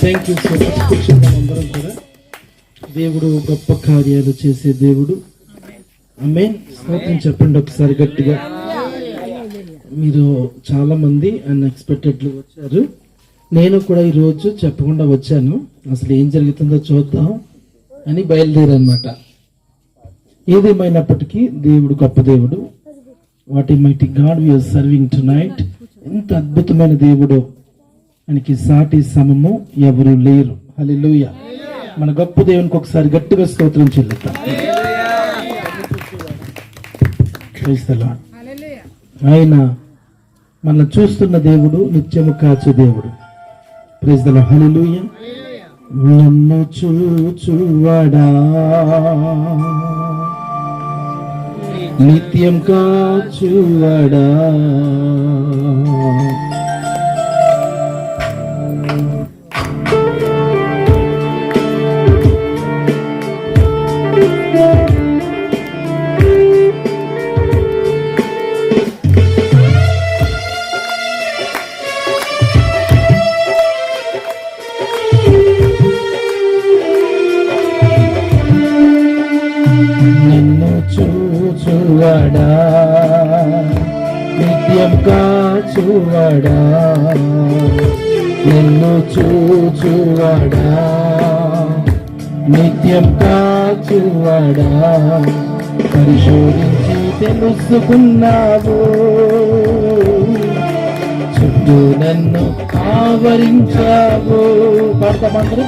Thank you so much. కూర్చుందాం అందరం కూడా. దేవుడు గొప్ప కార్యాలు చేసే దేవుడు. ఆమేన్. స్తోత్రం చెప్పండి ఒకసారి గట్టిగా. మీరు చాలా మంది అన్ఎక్స్పెక్టెడ్లు వచ్చారు. నేను కూడా ఈరోజు చెప్పకుండా వచ్చాను. అసలు ఏం జరుగుతుందో చూద్దాం అని బయలుదేరనమాట. ఏదేమైనప్పటికీ దేవుడు గొప్ప దేవుడు. What a mighty god we are serving tonight. ఎంత అద్భుతమైన దేవుడు, ఆయనకి సాటి సమము ఎవరు లేరు. హల్లెలూయా. మన గొప్ప దేవునికి ఒకసారి గట్టిగా స్తోత్రం చెల్లిద్దాం. Praise the lord. ఆయన మనల్ని చూస్తున్న దేవుడు, నిత్యము కాచే దేవుడు. Praise the lord. హల్లెలూయా. నన్ను చూచువాడా, నిత్యం కాచువాడా, చూచువాడా, నిత్యం కాచువాడా, నిన్ను చూచువాడా, నిత్యం కాచువాడా, పరిశోధించి తెలుసుకున్నావు, చుట్టూ నన్ను ఆవరించావు. పాడతామందరూ.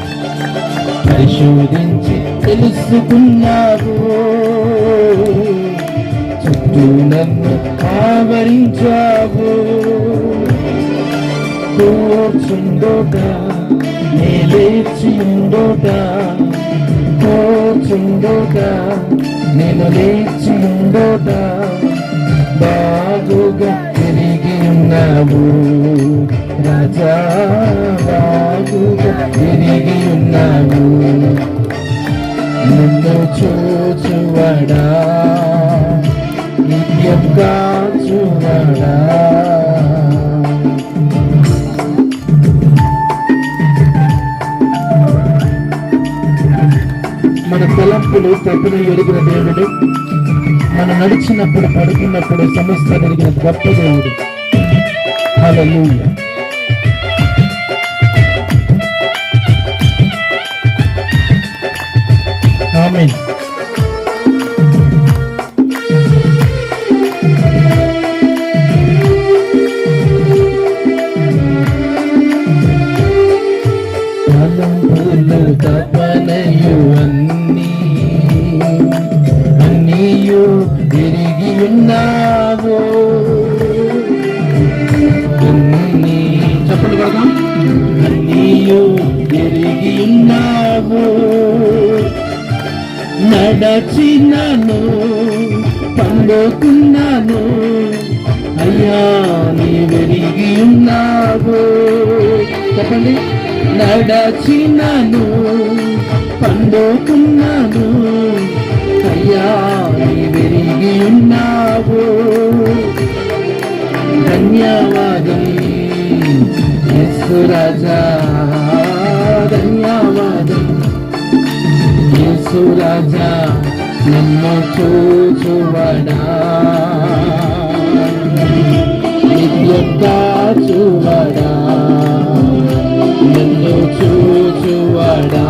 పరిశోధించి తెలుసుకున్నావు, చుట్టూ నన్ను ఆవరించావు. కూర్చుండోట లేచిండోట, కూర్చుండోట నేను లేచిండోట, బాగుగా తిరిగి ఉన్నావు రాజా, బాగుగా తిరిగి ఉన్నావు. నిన్ను చూచువాడా, నిత్యం కాచువాడా. మన తలంపులు తప్పును ఎరిగిన దేవుడు, మనం నడిచినప్పుడు పడుకున్నప్పుడు సమస్త ఎరిగిన గొప్ప దేవుడు. హల్లెలూయా. ఆమేన్. తలంపులు తపనయు అన్నీయు తిరిగి ఉన్నావు. చెప్పండి కదా. అన్నీయు తిరిగి ఉన్నావు. నడచినాను, పండుకున్నాను, అయ్యా నీ వెరిగి ఉన్నావు. చెప్పండి. నడచినాను, పండుకున్నాను, అయ్యా నీ వెరిగి ఉన్నావు. ధన్యవాదం యేసు రాజా, ధన్యవాదం యేసు రాజా, నన్ను చూచువాడా, నిత్యం కాచువాడా, నన్ను చూచువాడా,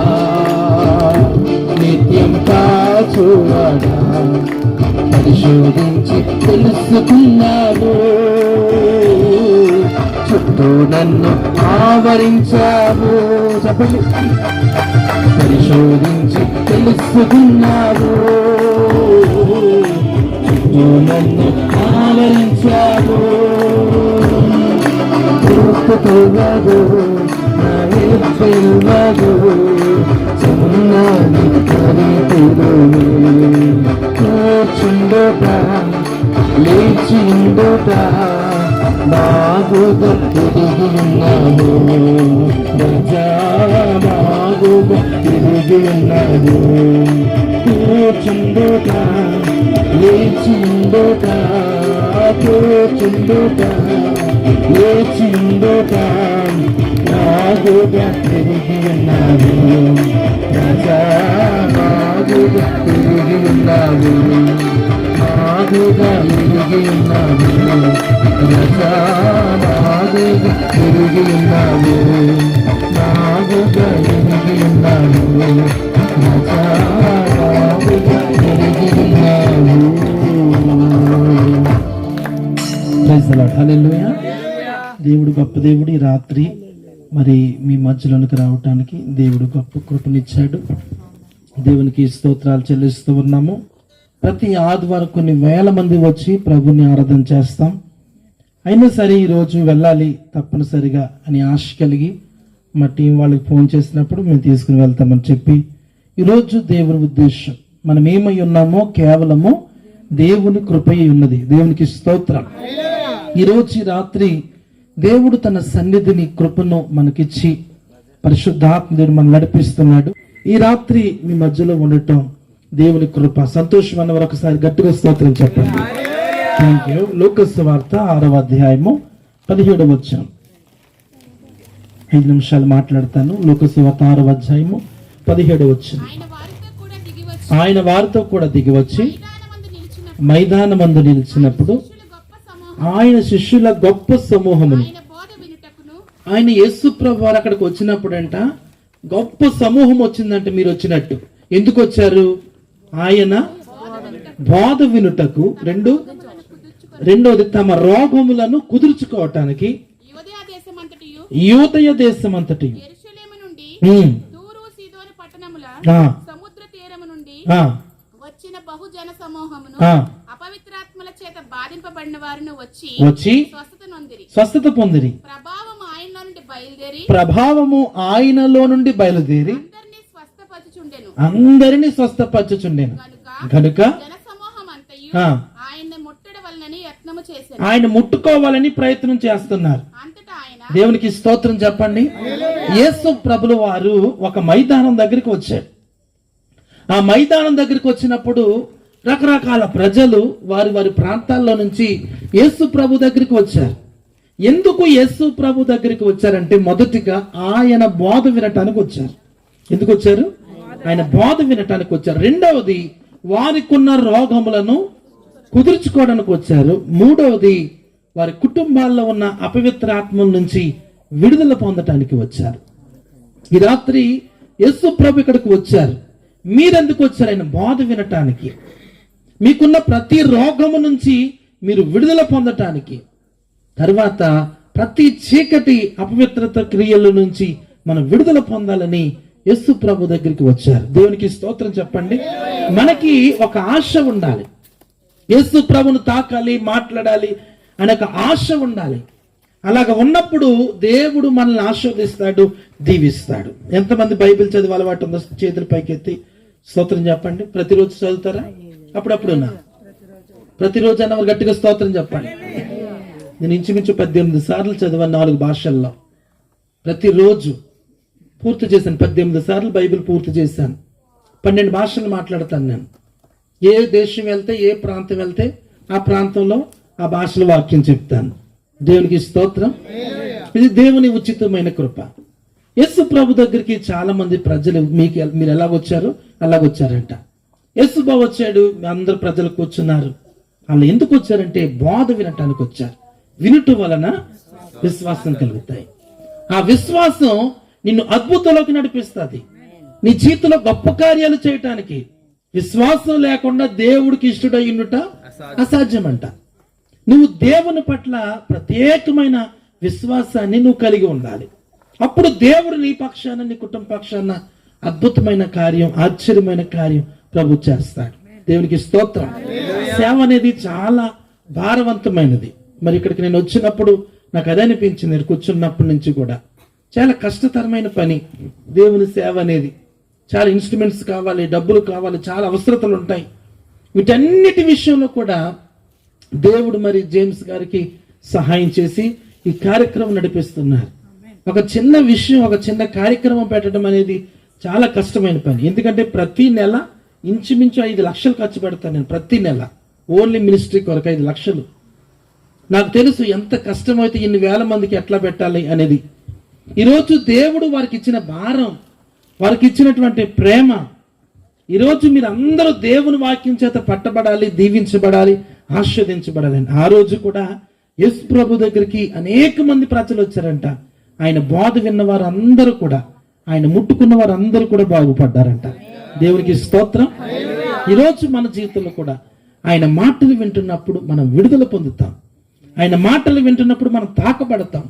నిత్యం కాచువాడా. పరిశోధించి తెలుసుకున్నావు, చుట్టూ నన్ను ఆవరించావు. చెప్పండి. పరిశోధించి తెలుసుకున్నావు, చుట్టూ నన్ను ఆవరించావు. తెలియదు, తెలియదు, చిన్నది తెలియదు. కూర్చుండోట లేచిండోట, బాగుగా తిరిగి ఉన్నాను రాజా, బాగుగా తిరిగి ఉన్నాను. కూర్చుండోట లేచిండోట, కూర్చుండోట లేచిండోట, నాగుగా తిరిగి ఉన్నావు రాజా, నాగుగా తిరిగి ఉన్నావు, నాగుగా తిరిగి ఉన్నావు రాజా, నాగుగా తిరిగి ఉన్నావు, నాగుగా తిరిగి ఉన్నావు రాజా, నాగుగా తిరిగి ఉన్నావు. ప్రైజ్ ది లార్డ్, హల్లెలూయా. దేవుడు గొప్ప దేవుడు. ఈ రాత్రి మరి మీ మధ్యలోనికి రావటానికి దేవుడు గొప్ప కృపనిచ్చాడు. దేవునికి స్తోత్రాలు చెల్లిస్తూ ఉన్నాము. ప్రతి ఆదివారం కొన్ని వేల మంది వచ్చి ప్రభుని ఆరాధన చేస్తాం. అయినా సరే ఈరోజు వెళ్ళాలి తప్పనిసరిగా అని ఆశ కలిగి మా టీం వాళ్ళకి ఫోన్ చేసినప్పుడు మేము తీసుకుని వెళ్తామని చెప్పి, ఈరోజు దేవుని ఉద్దేశం మనం ఏమై ఉన్నామో కేవలము దేవుని కృపయి ఉన్నది. దేవునికి స్తోత్రం. ఈరోజు ఈ రాత్రి దేవుడు తన సన్నిధిని కృపను మనకిచ్చి పరిశుద్ధాత్మ దేవుడు మనం నడిపిస్తున్నాడు. ఈ రాత్రి మీ మధ్యలో ఉండటం దేవుని కృప. సంతోషం అన్నవారు ఒకసారి గట్టిగా స్తోత్రం చెప్పండి. Thank you. లూకాసు వార్త 6వ అధ్యాయము 17వ వచనం. 5 నిమిషాలు మాట్లాడతాను. లూకాసు వార్త 6వ అధ్యాయము 17వ వచనం. ఆయన వారితో కూడా దిగి వచ్చి మైదానమందు నిలిచినప్పుడు ఆయన శిష్యుల గొప్ప సమూహమును, ఆయన యేసు ప్రభు వారు అక్కడికి వచ్చినప్పుడంట గొప్ప సమూహం వచ్చిందంటే మీరు వచ్చినట్టు. ఎందుకు వచ్చారు? ఆయన బోధ వినుటకు, రెండోది తమ రోగములను కుదుర్చుకోవటానికి యూదయ దేశమంతటి వచ్చిన బహుజన సమూహమును అపవిత్రాత్మల చేత బాధింపబడిన వారిని వచ్చి స్వస్థత పొందిరి. ప్రభావము ఆయనలో నుండి బయలుదేరి అందరినీ స్వస్థపరచుచుండెను కనుక ఆయన ముట్టుకోవాలని ప్రయత్నం చేస్తున్నారు. దేవునికి స్తోత్రం చెప్పండి. యేసు ప్రభుల వారు ఒక మైదానం దగ్గరికి వచ్చారు. ఆ మైదానం దగ్గరికి వచ్చినప్పుడు రకరకాల ప్రజలు వారి వారి ప్రాంతాల్లో నుంచి యేసు ప్రభు దగ్గరికి వచ్చారు. ఎందుకు యేసు ప్రభు దగ్గరికి వచ్చారంటే, మొదటిగా ఆయన బోధ వినటానికి వచ్చారు. ఎందుకు వచ్చారు? ఆయన బోధ వినటానికి వచ్చారు. రెండవది వారికి ఉన్న రోగములను కుదుర్చుకోవడానికి వచ్చారు. మూడవది వారి కుటుంబాల్లో ఉన్న అపవిత్ర ఆత్మల నుంచి విడుదల పొందటానికి వచ్చారు. ఈ రాత్రి యేసు ప్రభు ఇక్కడికి వచ్చారు. మీరెందుకు వచ్చారు? ఆయన బోధ వినటానికి. మీకున్న ప్రతి రోగము నుంచి మీరు విడుదల పొందటానికి, తర్వాత ప్రతి చీకటి అపవిత్రత క్రియల నుంచి మనం విడుదల పొందాలని యేసు ప్రభు దగ్గరికి వచ్చారు. దేవునికి స్తోత్రం చెప్పండి. మనకి ఒక ఆశ ఉండాలి. యేసు ప్రభును తాకాలి, మాట్లాడాలి అనే ఒక ఆశ ఉండాలి. అలాగ ఉన్నప్పుడు దేవుడు మనల్ని ఆశీర్వదిస్తాడు, దీవిస్తాడు. ఎంతమంది బైబిల్ చదివే అలవాటు ఉందో చేతులు పైకెత్తి స్తోత్రం చెప్పండి. ప్రతిరోజు చదువుతారా? అప్పుడప్పుడున్నా ప్రతిరోజు అన్న గట్టిగా స్తోత్రం చెప్పండి. నేను ఇంచుమించు 18 సార్లు చదివాను 4 భాషల్లో. ప్రతిరోజు పూర్తి చేశాను. 18 సార్లు బైబిల్ పూర్తి చేశాను. 12 భాషలు మాట్లాడతాను నేను. ఏ దేశం వెళ్తే, ఏ ప్రాంతం వెళ్తే ఆ ప్రాంతంలో ఆ భాషలో వాక్యం చెప్తాను. దేవునికి స్తోత్రం. ఇది దేవుని ఉచితమైన కృప. యేసు ప్రభు దగ్గరికి చాలా మంది ప్రజలు మీరు ఎలా వచ్చారు అలాగొచ్చారంట. యేసు ప్రభు వచ్చాడు, అందరు ప్రజలు కూర్చున్నారు. వాళ్ళు ఎందుకు వచ్చారంటే బోధ వినటానికి వచ్చారు. వినుట వలన విశ్వాసం కలుగుతాయి. ఆ విశ్వాసం నిన్ను అద్భుతంలోకి నడిపిస్తుంది. నీ జీవితంలో గొప్ప కార్యాలు చేయటానికి. విశ్వాసం లేకుండా దేవుడికి ఇష్టడై ఉండుట అసాధ్యమంట. నువ్వు దేవుని పట్ల ప్రత్యేకమైన విశ్వాసాన్ని నువ్వు కలిగి ఉండాలి. అప్పుడు దేవుడు నీ పక్షాన, నీ కుటుంబ పక్షాన అద్భుతమైన కార్యం, ఆశ్చర్యమైన కార్యం ప్రభు చేస్తాడు. దేవునికి స్తోత్రం. సేవ అనేది చాలా భారవంతమైనది. మరి ఇక్కడికి నేను వచ్చినప్పుడు నాకు అదే అనిపించింది. నేను కూర్చున్నప్పటి నుంచి కూడా చాలా కష్టతరమైన పని దేవుని సేవ అనేది. చాలా ఇన్స్ట్రుమెంట్స్ కావాలి, డబ్బులు కావాలి, చాలా అవసరతలు ఉంటాయి. వీటన్నిటి విషయంలో కూడా దేవుడు మరి జేమ్స్ గారికి సహాయం చేసి ఈ కార్యక్రమం నడిపిస్తున్నారు. ఒక చిన్న విషయం, ఒక చిన్న కార్యక్రమం పెట్టడం అనేది చాలా కష్టమైన పని. ఎందుకంటే ప్రతి నెల ఇంచుమించు 5 లక్షలు ఖర్చు పెడతాను నేను. ప్రతి నెల ఓన్లీ మినిస్ట్రీ కొరకు 5 లక్షలు. నాకు తెలుసు ఎంత కష్టమైతే ఇన్ని వేల మందికి ఎట్లా పెట్టాలి అనేది. ఈరోజు దేవుడు వారికి ఇచ్చిన భారం, వారికి ఇచ్చినటువంటి ప్రేమ, ఈరోజు మీరు అందరూ దేవుని వాక్యం చేత పట్టబడాలి, దీవించబడాలి, ఆస్వాదించబడాలి. ఆ రోజు కూడా యేసు ప్రభు దగ్గరికి అనేక మంది ప్రజలు వచ్చారంట. ఆయన బోధ విన్న వారు అందరూ కూడా, ఆయన ముట్టుకున్న వారు అందరూ కూడా బాగుపడ్డారంట. దేవునికి స్తోత్రం. ఈరోజు మన జీవితంలో కూడా ఆయన మాటలు వింటున్నప్పుడు మనం విడుదల పొందుతాం. ఆయన మాటలు వింటున్నప్పుడు మనం తాకబడతాం.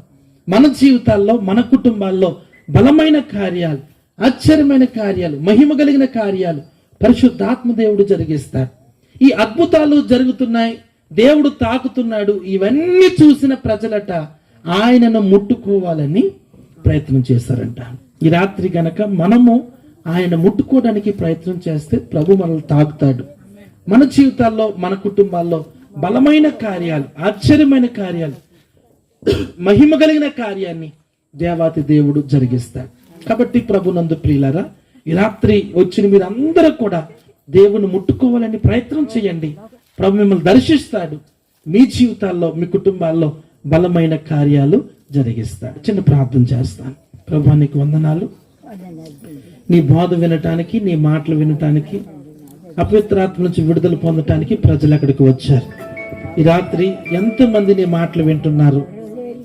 మన జీవితాల్లో, మన కుటుంబాల్లో బలమైన కార్యాలు, ఆశ్చర్యమైన కార్యాలు, మహిమ కలిగిన కార్యాలు పరిశుద్ధాత్మ దేవుడు జరిగిస్తాడు. ఈ అద్భుతాలు జరుగుతున్నాయి, దేవుడు తాకుతున్నాడు. ఇవన్నీ చూసిన ప్రజలట ఆయనను ముట్టుకోవాలని ప్రయత్నం చేశారంట. ఈ రాత్రి గనక మనము ఆయన ముట్టుకోవడానికి ప్రయత్నం చేస్తే ప్రభు మనల్ని తాకుతాడు. మన జీవితాల్లో, మన కుటుంబాల్లో బలమైన కార్యాలు, ఆశ్చర్యమైన కార్యాలు, మహిమ కలిగిన కార్యాన్ని దేవాతి దేవుడు జరిగిస్తాడు. కాబట్టి ప్రభునందు ప్రియులారా, ఈ రాత్రి వచ్చిన మీరు అందరూ కూడా దేవుని ముట్టుకోవాలని ప్రయత్నం చేయండి. ప్రభు మిమ్మల్ని దర్శిస్తాడు. మీ జీవితాల్లో, మీ కుటుంబాల్లో బలమైన కార్యాలు జరిగిస్తాడు. చిన్న ప్రార్థన చేస్తాను. ప్రభు నీకు వందనాలు. నీ బోధ వినటానికి, నీ మాటలు వినటానికి, అపవిత్రాత్మ నుంచి విడుదల పొందటానికి ప్రజలు అక్కడికి వచ్చారు. ఈ రాత్రి ఎంతమంది నీ మాటలు వింటున్నారు,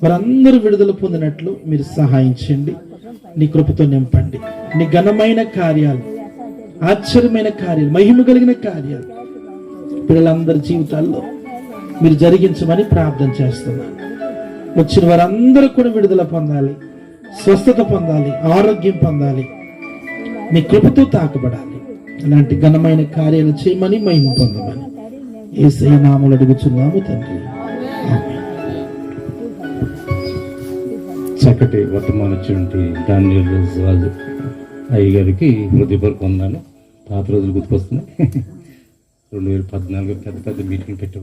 వారందరూ విడుదల పొందినట్లు మీరు సహాయం చేయండి. నీ కృపతో నింపండి. నీ ఘనమైన కార్యాలు, ఆశ్చర్యమైన కార్యాలు, మహిమ కలిగిన కార్యాలు పిల్లలందరి జీవితాల్లో మీరు జరిగించమని ప్రార్థన చేస్తున్నాను. వచ్చిన వారందరూ కూడా విడుదల పొందాలి, స్వస్థత పొందాలి, ఆరోగ్యం పొందాలి, నీ కృపతో తాకబడాలి. అలాంటి ఘనమైన కార్యాలు చేయమని, మహిమ పొందమని యేసయ్య నామములో అడుగుచున్నాము తండ్రి. చక్కటి వర్తమానం వచ్చినటువంటి డానియల్ రాజు అయ్య గారికి హృదయపూర్వక వందనాలు. పాత రోజులు గుర్తుకొస్తున్నాయి. 2014 పెద్ద మీటింగ్ పెట్టారు.